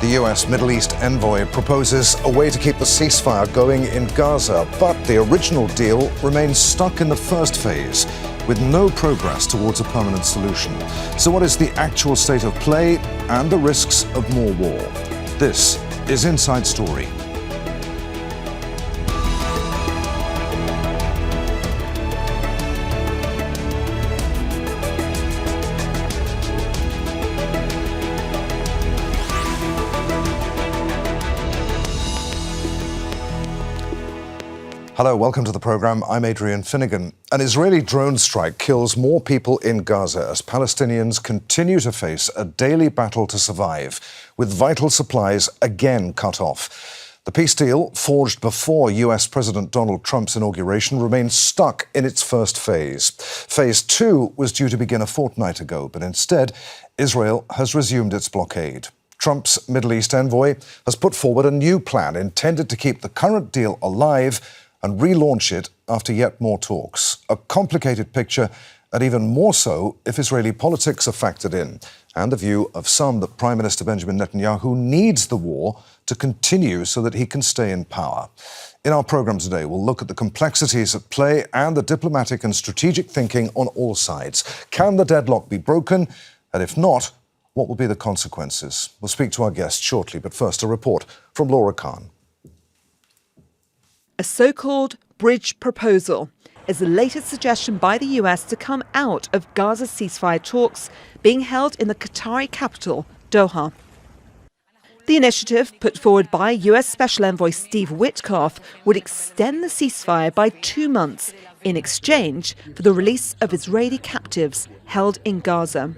The US Middle East Envoy proposes a way to keep the ceasefire going in Gaza, but the original deal remains stuck in the first phase, with no progress towards a permanent solution. So what is the actual state of play and the risks of more war? This is Inside Story. Hello, welcome to the programme. I'm Adrian Finighan. An Israeli drone strike kills more people in Gaza as Palestinians continue to face a daily battle to survive, with vital supplies again cut off. The peace deal, forged before US President Donald Trump's inauguration, remains stuck in its first phase. Phase 2 was due to begin a fortnight ago, but instead, Israel has resumed its blockade. Trump's Middle East envoy has put forward a new plan intended to keep the current deal alive and relaunch it after yet more talks. A complicated picture, and even more so if Israeli politics are factored in, and the view of some that Prime Minister Benjamin Netanyahu needs the war to continue so that he can stay in power. In our programme today, we'll look at the complexities at play and the diplomatic and strategic thinking on all sides. Can the deadlock be broken? And if not, what will be the consequences? We'll speak to our guests shortly, but first a report from Laura Khan. A so-called bridge proposal is the latest suggestion by the US to come out of Gaza ceasefire talks being held in the Qatari capital, Doha. The initiative, put forward by US Special Envoy Steve Witkoff, would extend the ceasefire by 2 months in exchange for the release of Israeli captives held in Gaza.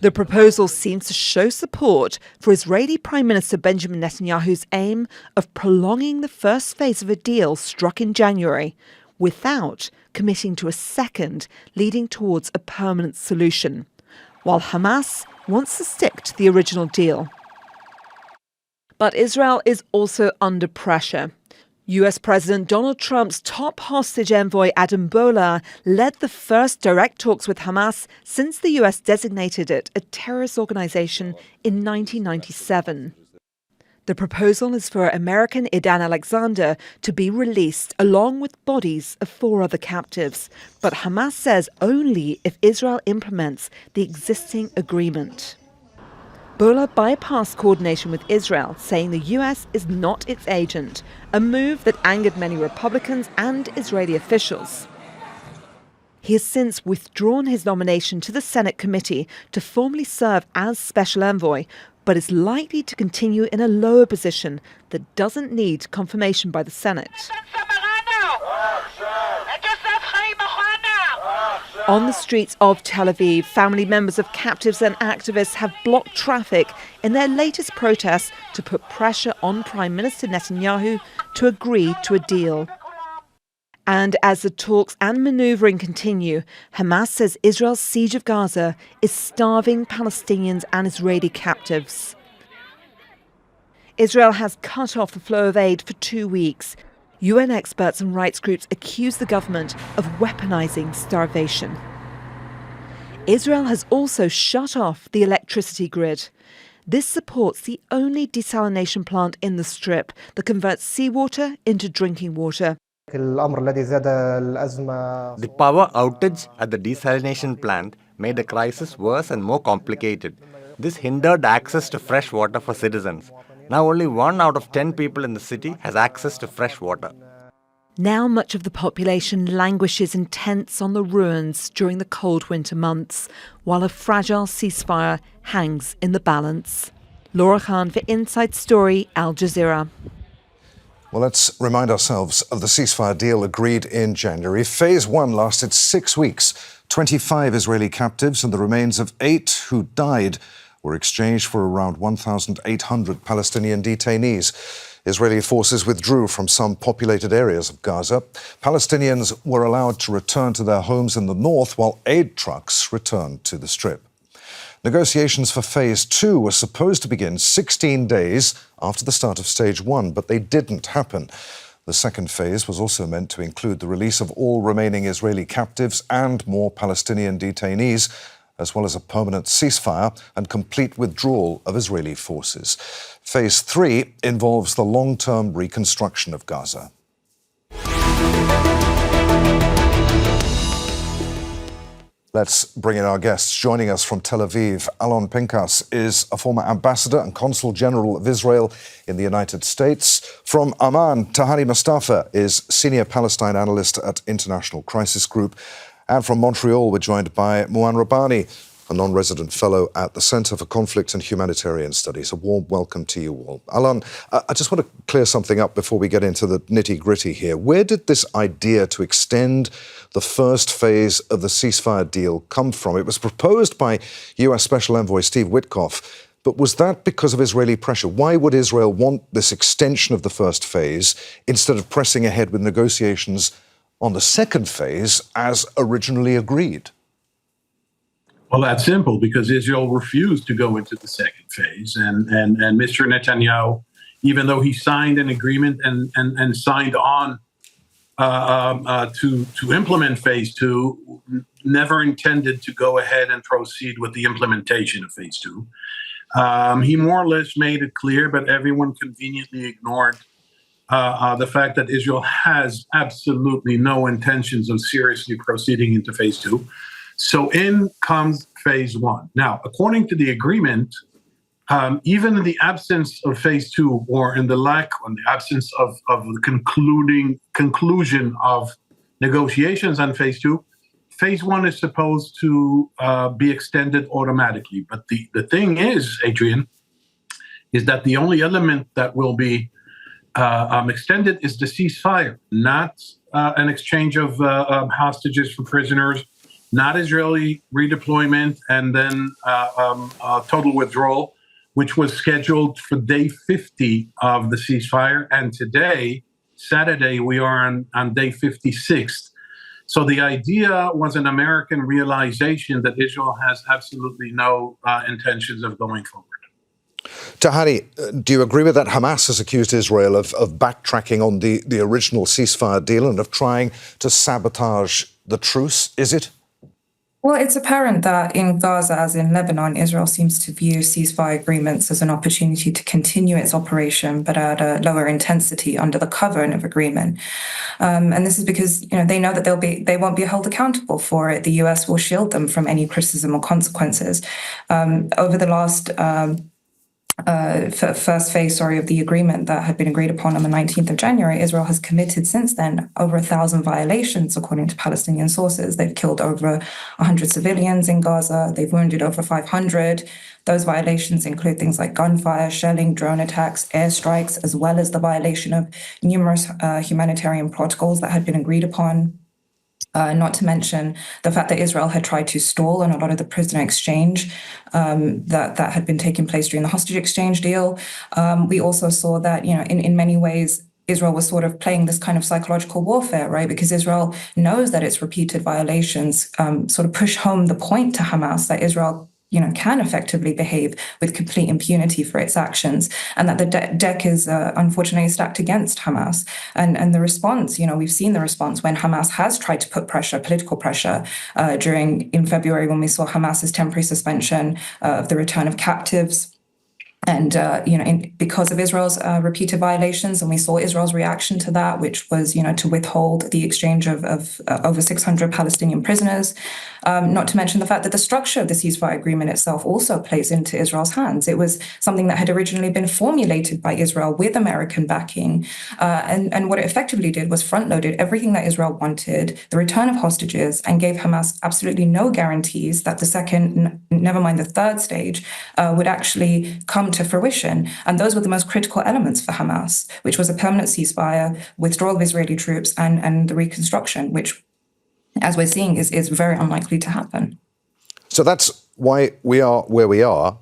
The proposal seems to show support for Israeli Prime Minister Benjamin Netanyahu's aim of prolonging the first phase of a deal struck in January without committing to a second, leading towards a permanent solution, while Hamas wants to stick to the original deal. But Israel is also under pressure. US President Donald Trump's top hostage envoy Adam Boehler led the first direct talks with Hamas since the US designated it a terrorist organization in 1997. The proposal is for American Idan Alexander to be released along with bodies of 4 other captives, but Hamas says only if Israel implements the existing agreement. Boehler bypassed coordination with Israel, saying the US is not its agent, a move that angered many Republicans and Israeli officials. He has since withdrawn his nomination to the Senate committee to formally serve as special envoy, but is likely to continue in a lower position that doesn't need confirmation by the Senate. On the streets of Tel Aviv, family members of captives and activists have blocked traffic in their latest protest to put pressure on Prime Minister Netanyahu to agree to a deal. And as the talks and manoeuvring continue, Hamas says Israel's siege of Gaza is starving Palestinians and Israeli captives. Israel has cut off the flow of aid for 2 weeks. UN experts and rights groups accuse the government of weaponizing starvation. Israel has also shut off the electricity grid. This supports the only desalination plant in the Strip that converts seawater into drinking water. The power outage at the desalination plant made the crisis worse and more complicated. This hindered access to fresh water for citizens. Now only 1 out of 10 people in the city has access to fresh water. Now much of the population languishes in tents on the ruins during the cold winter months, while a fragile ceasefire hangs in the balance. Laura Khan for Inside Story, Al Jazeera. Well, let's remind ourselves of the ceasefire deal agreed in January. Phase 1 lasted 6 weeks. 25 Israeli captives and the remains of 8 who died were exchanged for around 1,800 Palestinian detainees. Israeli forces withdrew from some populated areas of Gaza. Palestinians were allowed to return to their homes in the north, while aid trucks returned to the Strip. Negotiations for Phase 2 were supposed to begin 16 days after the start of Stage 1, but they didn't happen. The second phase was also meant to include the release of all remaining Israeli captives and more Palestinian detainees, as well as a permanent ceasefire and complete withdrawal of Israeli forces. Phase 3 involves the long-term reconstruction of Gaza. Let's bring in our guests. Joining us from Tel Aviv, Alon Pinkas is a former ambassador and consul general of Israel in the United States. From Amman, Tahani Mustafa is senior Palestine analyst at International Crisis Group. And from Montreal, we're joined by Mouin Rabbani, a non-resident fellow at the Center for Conflict and Humanitarian Studies. A warm welcome to you all. Alon, I just want to clear something up before we get into the nitty-gritty here. Where did this idea to extend the first phase of the ceasefire deal come from? It was proposed by US Special Envoy Steve Witkoff, but was that because of Israeli pressure? Why would Israel want this extension of the first phase instead of pressing ahead with negotiations on the second phase as originally agreed? Well, that's simple, because Israel refused to go into the second phase. And Mr. Netanyahu, even though he signed an agreement and signed on to implement phase 2, never intended to go ahead and proceed with the implementation of phase 2. He more or less made it clear, but everyone conveniently ignored the fact that Israel has absolutely no intentions of seriously proceeding into phase 2. So in comes phase 1. Now, according to the agreement, even in the absence of phase 2, or in the absence of the conclusion of negotiations on phase 2, phase 1 is supposed to be extended automatically. But the thing is, Adrian, is that the only element that will be extended is the ceasefire, not an exchange of hostages for prisoners, not Israeli redeployment, and then total withdrawal, which was scheduled for day 50 of the ceasefire. And today, Saturday, we are on day 56. So the idea was an American realization that Israel has absolutely no intentions of going forward. Tahani, do you agree with that? Hamas has accused Israel of backtracking on the original ceasefire deal and of trying to sabotage the truce, is it? Well, it's apparent that in Gaza, as in Lebanon, Israel seems to view ceasefire agreements as an opportunity to continue its operation, but at a lower intensity under the cover of agreement. And this is because they know that they won't be held accountable for it. The US will shield them from any criticism or consequences. Over the last first phase, of the agreement that had been agreed upon on the 19th of January, Israel has committed since then over 1,000 violations, according to Palestinian sources. They've killed over 100 civilians in Gaza. They've wounded over 500. Those violations include things like gunfire, shelling, drone attacks, airstrikes, as well as the violation of numerous humanitarian protocols that had been agreed upon. Not to mention the fact that Israel had tried to stall on a lot of the prisoner exchange that had been taking place during the hostage exchange deal. We also saw that, in many ways, Israel was sort of playing this kind of psychological warfare, right? Because Israel knows that its repeated violations sort of push home the point to Hamas that Israel can effectively behave with complete impunity for its actions, and that the deck is unfortunately stacked against Hamas. And the response, we've seen the response when Hamas has tried to put pressure, political pressure, in February, when we saw Hamas's temporary suspension of the return of captives. And, because of Israel's repeated violations, and we saw Israel's reaction to that, which was, to withhold the exchange of over 600 Palestinian prisoners, not to mention the fact that the structure of the ceasefire agreement itself also plays into Israel's hands. It was something that had originally been formulated by Israel with American backing. And what it effectively did was front-loaded everything that Israel wanted, the return of hostages, and gave Hamas absolutely no guarantees that the second, never mind the third stage, would actually come to fruition. And those were the most critical elements for Hamas, which was a permanent ceasefire, withdrawal of Israeli troops, and the reconstruction, which, as we're seeing, is very unlikely to happen. So that's why we are where we are.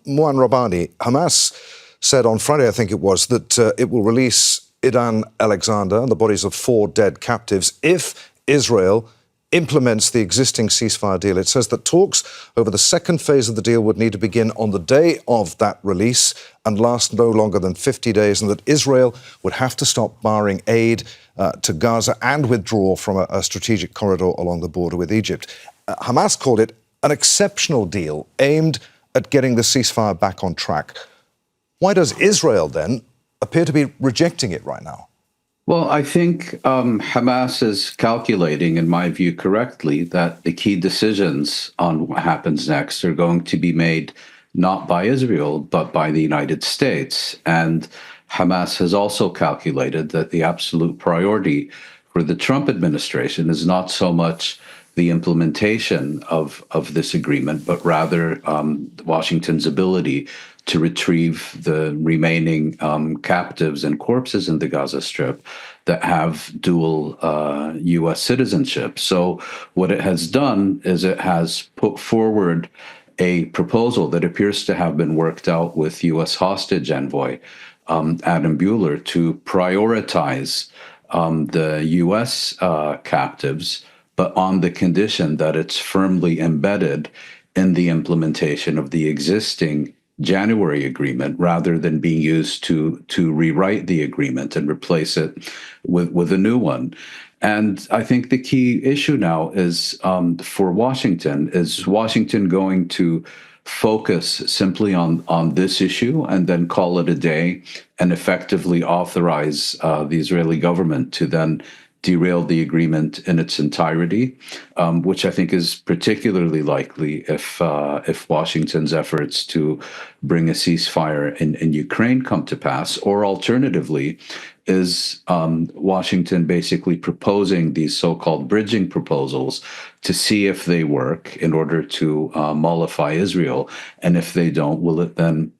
Mouin Rabbani, Hamas said on Friday, I think it was, that it will release Idan Alexander and the bodies of 4 dead captives if Israel implements the existing ceasefire deal. It says that talks over the second phase of the deal would need to begin on the day of that release and last no longer than 50 days, and that Israel would have to stop barring aid to Gaza and withdraw from a strategic corridor along the border with Egypt. Hamas called it an exceptional deal aimed at getting the ceasefire back on track. Why does Israel then appear to be rejecting it right now? Well, I think Hamas is calculating, in my view, correctly, that the key decisions on what happens next are going to be made not by Israel, but by the United States. And Hamas has also calculated that the absolute priority for the Trump administration is not so much the implementation of this agreement, but rather Washington's ability to retrieve the remaining captives and corpses in the Gaza Strip that have dual U.S. citizenship. So what it has done is it has put forward a proposal that appears to have been worked out with U.S. hostage envoy Adam Buehler to prioritize the U.S. captives, but on the condition that it's firmly embedded in the implementation of the existing January agreement, rather than being used to rewrite the agreement and replace it with a new one. And I think the key issue now is for Washington, is Washington going to focus simply on this issue and then call it a day and effectively authorize the Israeli government to then derail the agreement in its entirety, which I think is particularly likely if Washington's efforts to bring a ceasefire in Ukraine come to pass, or alternatively, is Washington basically proposing these so-called bridging proposals to see if they work in order to mollify Israel, and if they don't, will it then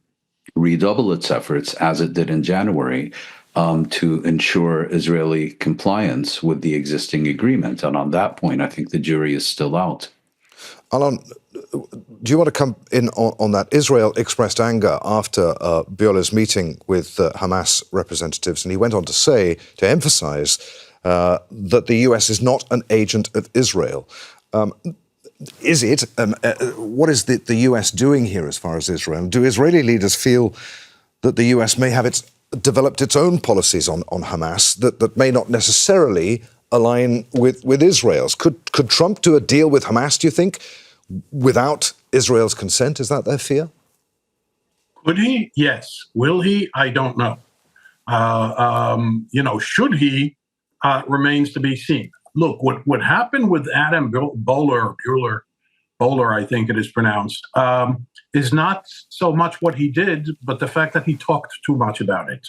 redouble its efforts, as it did in January, to ensure Israeli compliance with the existing agreement. And on that point, I think the jury is still out. Alon, do you want to come in on that? Israel expressed anger after Buehler's meeting with Hamas representatives, and he went on to say, to emphasize, that the US is not an agent of Israel. Is it? What is the US doing here as far as Israel? Do Israeli leaders feel that the US may have developed its own policies on Hamas that may not necessarily align with Israel's? Could Trump do a deal with Hamas, do you think, without Israel's consent? Is that their fear? Could he? Yes. Will he? I don't know. Should he? Remains to be seen. Look, what happened with Adam Buehler, I think it is pronounced, is not so much what he did, but the fact that he talked too much about it.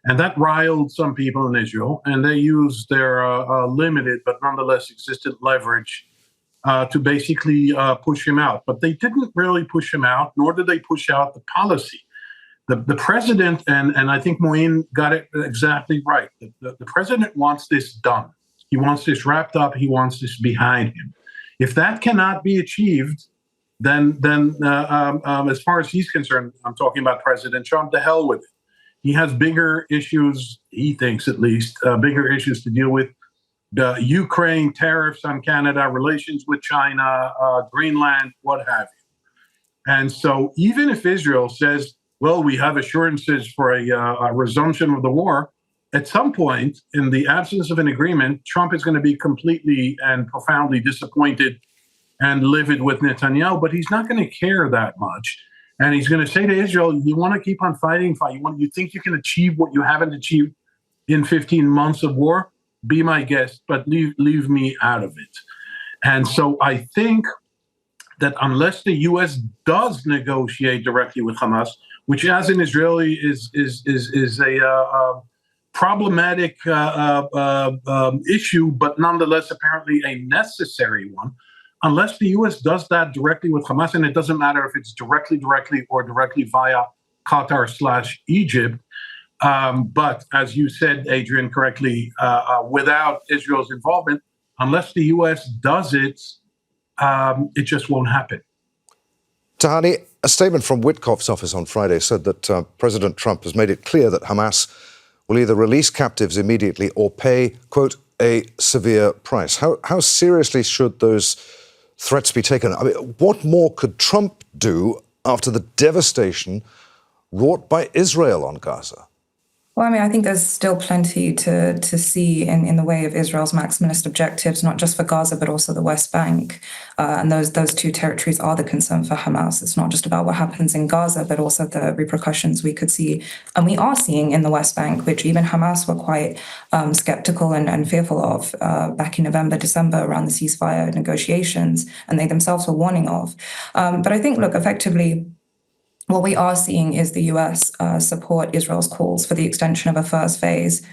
And that riled some people in Israel, and they used their limited but nonetheless existent leverage to basically push him out. But they didn't really push him out, nor did they push out the policy. The president, and I think Mouin got it exactly right, the president wants this done. He wants this wrapped up. He wants this behind him. If that cannot be achieved, then as far as he's concerned, I'm talking about President Trump, the hell with it. He has bigger issues, he thinks at least, bigger issues to deal with. The Ukraine, tariffs on Canada, relations with China, Greenland, what have you. And so even if Israel says, well, we have assurances for a resumption of the war, at some point, in the absence of an agreement, Trump is going to be completely and profoundly disappointed and livid with Netanyahu, but he's not going to care that much. And he's going to say to Israel, you want to keep on fighting? You think you can achieve what you haven't achieved in 15 months of war? Be my guest, but leave me out of it. And so I think that unless the U.S. does negotiate directly with Hamas, which as an Israeli is a problematic issue, but nonetheless apparently a necessary one, unless the U.S. does that directly with Hamas, and it doesn't matter if it's directly or directly via Qatar/Egypt, but as you said, Adrian, correctly, without Israel's involvement, unless the U.S. does it, it just won't happen. Tahani, a statement from Witkoff's office on Friday said that President Trump has made it clear that Hamas will either release captives immediately or pay, quote, a severe price. How seriously should those threats be taken? I mean, what more could Trump do after the devastation wrought by Israel on Gaza? Well, I mean, I think there's still plenty to see in the way of Israel's maximalist objectives, not just for Gaza, but also the West Bank. And those two territories are the concern for Hamas. It's not just about what happens in Gaza, but also the repercussions we could see, and we are seeing in the West Bank, which even Hamas were quite skeptical and fearful of back in November, December, around the ceasefire negotiations, and they themselves were warning of. But I think, look, effectively, what we are seeing is the US support Israel's calls for the extension of a first phase,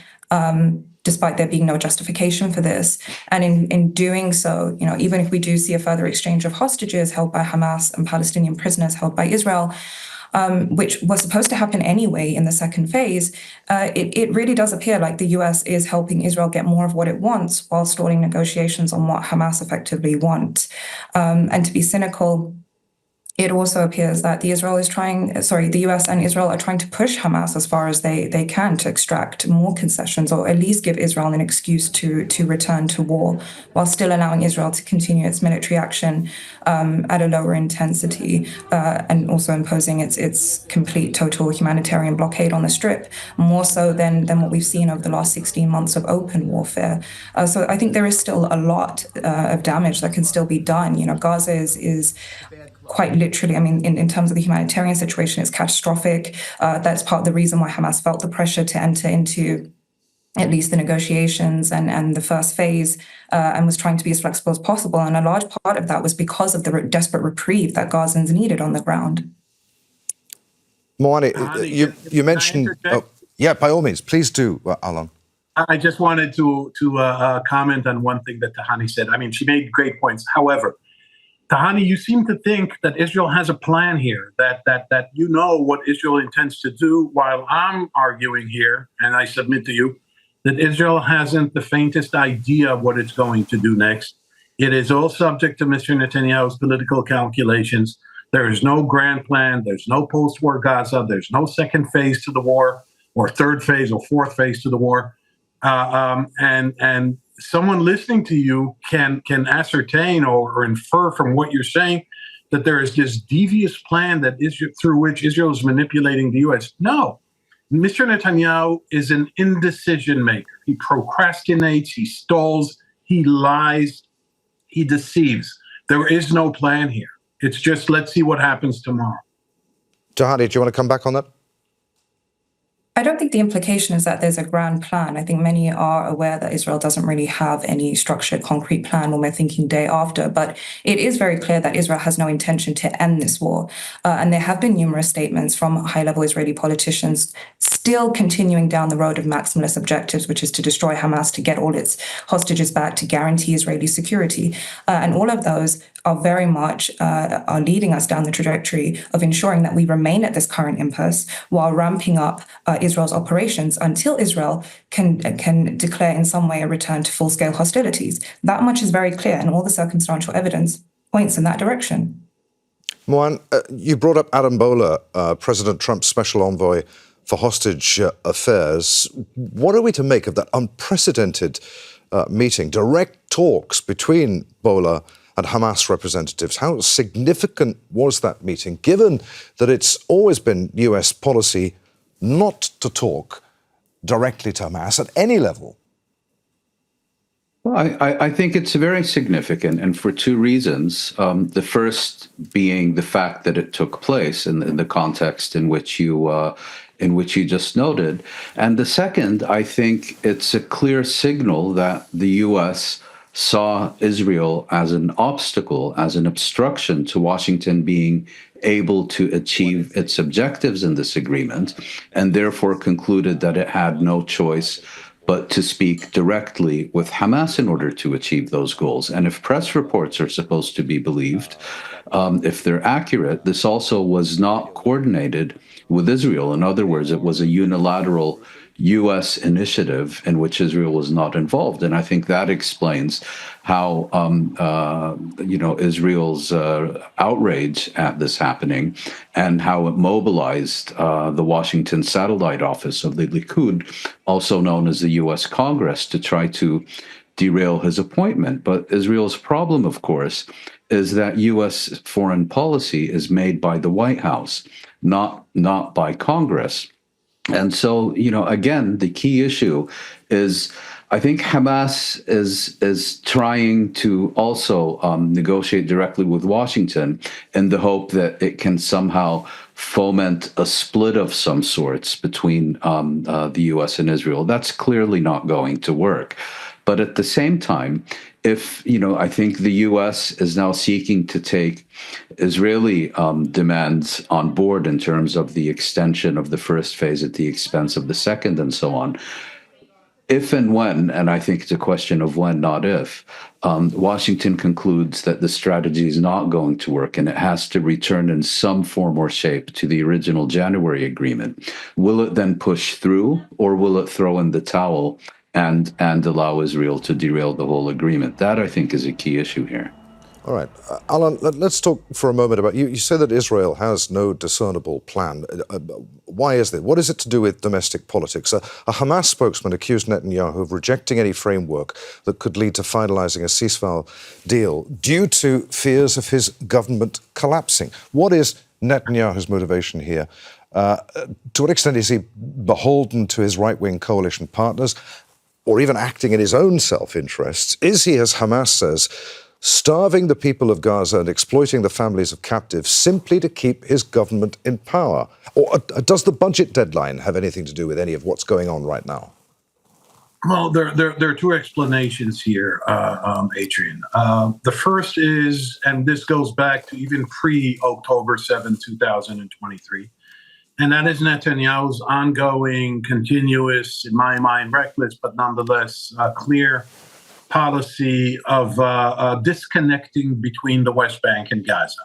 despite there being no justification for this. And in doing so, even if we do see a further exchange of hostages held by Hamas and Palestinian prisoners held by Israel, which was supposed to happen anyway in the second phase, it really does appear like the US is helping Israel get more of what it wants while stalling negotiations on what Hamas effectively want. And to be cynical, it also appears that the US and Israel are trying to push Hamas as far as they can to extract more concessions, or at least give Israel an excuse to return to war, while still allowing Israel to continue its military action at a lower intensity, and also imposing its complete total humanitarian blockade on the Strip, more so than what we've seen over the last 16 months of open warfare. So I think there is still a lot of damage that can still be done. Gaza is quite literally, I mean, in terms of the humanitarian situation, it's catastrophic. That's part of the reason why Hamas felt the pressure to enter into at least the negotiations and the first phase, and was trying to be as flexible as possible. And a large part of that was because of the desperate reprieve that Gazans needed on the ground. Mouin, you mentioned... yeah, by all means, please do, Alon. I just wanted to comment on one thing that Tahani said. I mean, she made great points. However, Tahani, you seem to think that Israel has a plan here, that what Israel intends to do, while I'm arguing here, and I submit to you, that Israel hasn't the faintest idea of what it's going to do next. It is all subject to Mr. Netanyahu's political calculations. There is no grand plan. There's no post-war Gaza. There's no second phase to the war, or third phase or fourth phase to the war. And someone listening to you can ascertain or infer from what you're saying that there is this devious plan through which Israel is manipulating the U.S. No. Mr. Netanyahu is an indecision maker. He procrastinates, he stalls, he lies, he deceives. There is no plan here. It's just, let's see what happens tomorrow. Tahani, do you want to come back on that? I don't think the implication is that there's a grand plan. I think many are aware that Israel doesn't really have any structured, concrete plan when we're thinking day after. But it is very clear that Israel has no intention to end this war. And there have been numerous statements from high-level Israeli politicians still continuing down the road of maximalist objectives, which is to destroy Hamas, to get all its hostages back, to guarantee Israeli security. And all of those are very much are leading us down the trajectory of ensuring that we remain at this current impasse while ramping up Israel's operations until Israel can declare in some way a return to full-scale hostilities. That much is very clear, and all the circumstantial evidence points in that direction. Mouin, you brought up Adam Boehler, President Trump's special envoy for hostage affairs. What are we to make of that unprecedented meeting, direct talks between Boehler and Hamas representatives? How significant was that meeting, given that it's always been US policy not to talk directly to Hamas at any level? Well, I think it's very significant, and for two reasons. The first being the fact that it took place in the context in which you just noted, and the second, I think it's a clear signal that the U.S. saw Israel as an obstacle, as an obstruction to Washington being able to achieve its objectives in this agreement, and therefore concluded that it had no choice but to speak directly with Hamas in order to achieve those goals. And if press reports are supposed to be believed, if they're accurate, this also was not coordinated with Israel. In other words, it was a unilateral U.S. initiative in which Israel was not involved. And I think that explains how, Israel's outrage at this happening and how it mobilized the Washington satellite office of the Likud, also known as the U.S. Congress, to try to derail his appointment. But Israel's problem, of course, is that U.S. foreign policy is made by the White House, not by Congress. And so, again, the key issue is, I think Hamas is trying to also negotiate directly with Washington in the hope that it can somehow foment a split of some sorts between the U.S. and Israel. That's clearly not going to work. But at the same time, if, I think the U.S. is now seeking to take Israeli demands on board in terms of the extension of the first phase at the expense of the second and so on, if and when, and I think it's a question of when, not if, Washington concludes that the strategy is not going to work and it has to return in some form or shape to the original January agreement, will it then push through, or will it throw in the towel and allow Israel to derail the whole agreement? That, I think, is a key issue here. All right. Alon, let's talk for a moment about, you say that Israel has no discernible plan. Why is that? What is it to do with domestic politics? A Hamas spokesman accused Netanyahu of rejecting any framework that could lead to finalizing a ceasefire deal due to fears of his government collapsing. What is Netanyahu's motivation here? To what extent is he beholden to his right-wing coalition partners, or even acting in his own self-interests? Is he, as Hamas says, starving the people of Gaza and exploiting the families of captives simply to keep his government in power? Or does the budget deadline have anything to do with any of what's going on right now? Well, there are two explanations here, Adrian. The first is, and this goes back to even pre-October 7, 2023, and that is Netanyahu's ongoing, continuous, in my mind, reckless, but nonetheless clear policy of disconnecting between the West Bank and Gaza.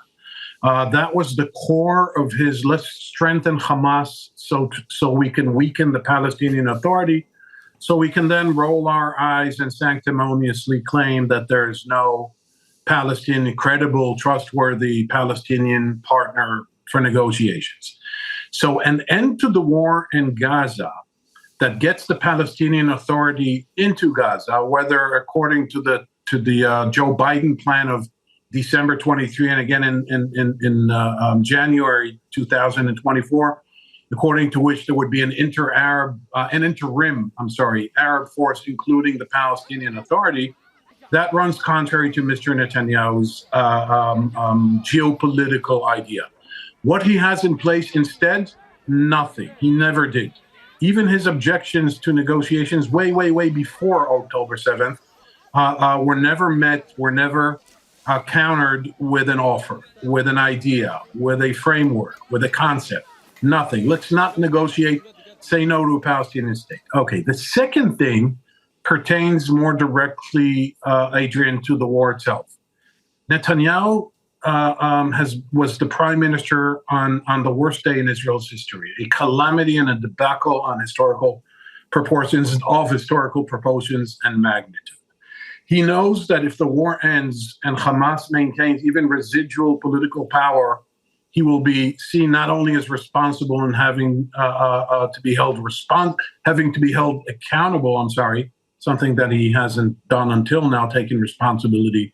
That was the core of his, let's strengthen Hamas so we can weaken the Palestinian Authority, so we can then roll our eyes and sanctimoniously claim that there's no Palestinian, credible, trustworthy Palestinian partner for negotiations. So an end to the war in Gaza that gets the Palestinian Authority into Gaza, whether according to the Joe Biden plan of December 23 and again in January 2024, according to which there would be an interim Arab force, including the Palestinian Authority, that runs contrary to Mr. Netanyahu's geopolitical idea. What he has in place instead, nothing. He never did. Even his objections to negotiations way before October 7th were never met, were never countered with an offer, with an idea, with a framework, with a concept. Nothing. Let's not negotiate, say no to a Palestinian state. Okay, the second thing pertains more directly, Adrian, to the war itself. Netanyahu was the prime minister on the worst day in Israel's history, a calamity and a debacle on historical proportions and magnitude. He knows that if the war ends and Hamas maintains even residual political power, he will be seen not only as responsible and having to be held accountable. Something that he hasn't done until now, taking responsibility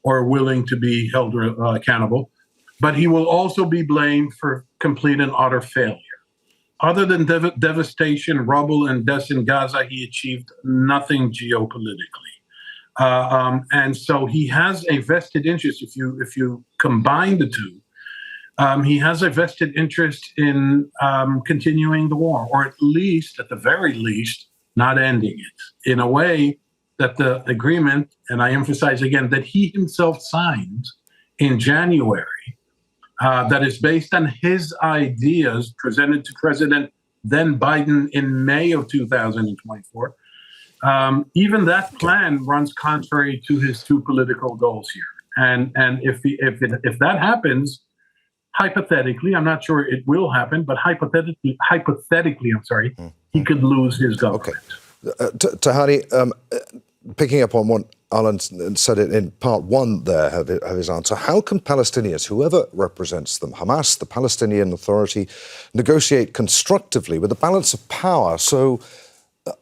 or willing to be held accountable, but he will also be blamed for complete and utter failure. Other than devastation, rubble, and deaths in Gaza, he achieved nothing geopolitically. And so he has a vested interest, if you combine the two, he has a vested interest in continuing the war, or at the very least, not ending it, in a way that the agreement, and I emphasize again, that he himself signed in January, that is based on his ideas presented to President then Biden in May of 2024. Even that plan runs contrary to his two political goals here. And if that happens, hypothetically, I'm not sure it will happen, but hypothetically, he could lose his government. Okay. Tahani, picking up on what Alon said in part one there of his answer, how can Palestinians, whoever represents them, Hamas, the Palestinian Authority, negotiate constructively with the balance of power so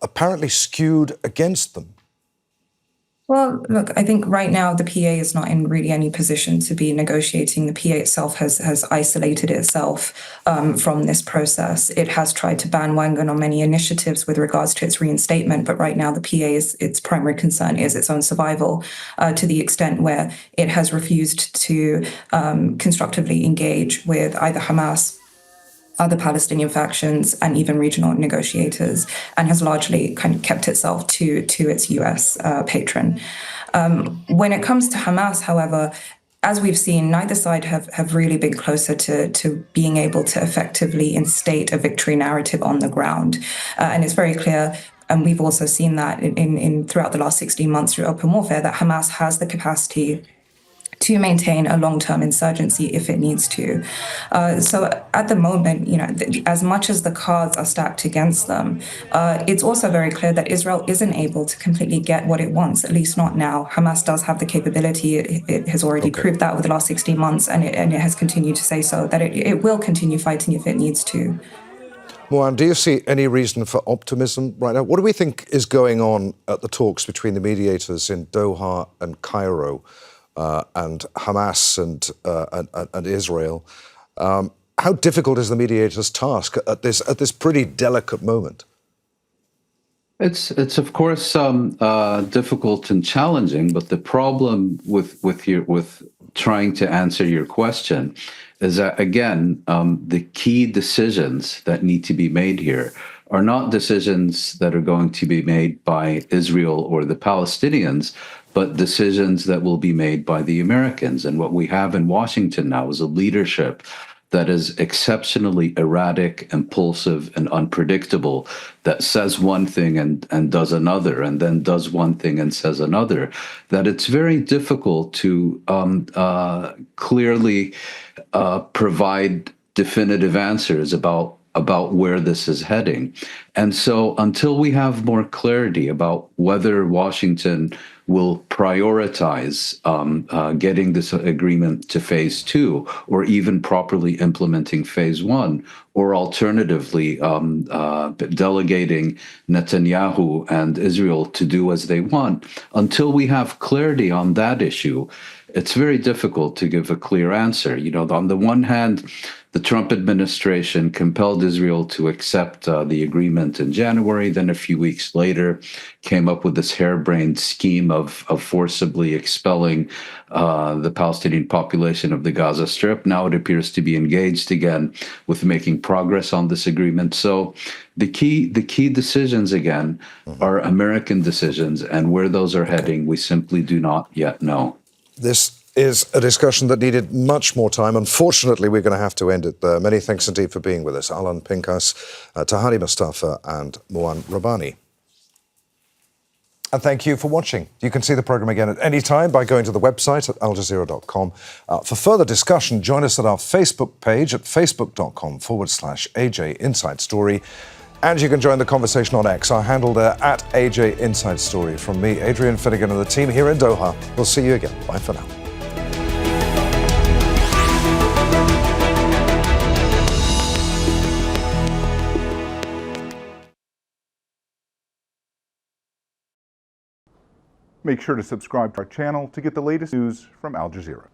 apparently skewed against them? Well, look, I think right now the PA is not in really any position to be negotiating. The PA itself has isolated itself from this process. It has tried to bandwagon on many initiatives with regards to its reinstatement, but right now the PA's its primary concern is its own survival, to the extent where it has refused to constructively engage with either Hamas, other Palestinian factions, and even regional negotiators, and has largely kind of kept itself to its US patron. When it comes to Hamas, however, as we've seen, neither side have really been closer to being able to effectively instate a victory narrative on the ground. And it's very clear, and we've also seen that in throughout the last 16 months through open warfare, that Hamas has the capacity to maintain a long-term insurgency if it needs to. So at the moment, as much as the cards are stacked against them, it's also very clear that Israel isn't able to completely get what it wants, at least not now. Hamas does have the capability. It has already proved that over the last 16 months, and it has continued to say so, that it will continue fighting if it needs to. Mouin, do you see any reason for optimism right now? What do we think is going on at the talks between the mediators in Doha and Cairo? And Hamas and Israel. How difficult is the mediator's task at this pretty delicate moment? It's of course difficult and challenging, but the problem with trying to answer your question is that, again, the key decisions that need to be made here are not decisions that are going to be made by Israel or the Palestinians, but decisions that will be made by the Americans. And what we have in Washington now is a leadership that is exceptionally erratic, impulsive, and unpredictable, that says one thing and does another, and then does one thing and says another, that it's very difficult to clearly provide definitive answers about where this is heading. And so until we have more clarity about whether Washington will prioritize getting this agreement to phase 2, or even properly implementing phase 1, or alternatively delegating Netanyahu and Israel to do as they want, until we have clarity on that issue, it's very difficult to give a clear answer. On the one hand, the Trump administration compelled Israel to accept the agreement in January, then a few weeks later came up with this harebrained scheme of forcibly expelling the Palestinian population of the Gaza Strip. Now it appears to be engaged again with making progress on this agreement. So the key decisions, again, are American decisions, and where those are heading, we simply do not yet know. This is a discussion that needed much more time. Unfortunately, we're going to have to end it there. Many thanks indeed for being with us. Alon, Pinkas, Tahani, Mustafa, and Mouin Rabbani. And thank you for watching. You can see the programme again at any time by going to the website at aljazeera.com. For further discussion, join us at our Facebook page at facebook.com/AJ Inside Story. And you can join the conversation on X, our handle there at AJ Inside Story. From me, Adrian Finighan, and the team here in Doha, we'll see you again. Bye for now. Make sure to subscribe to our channel to get the latest news from Al Jazeera.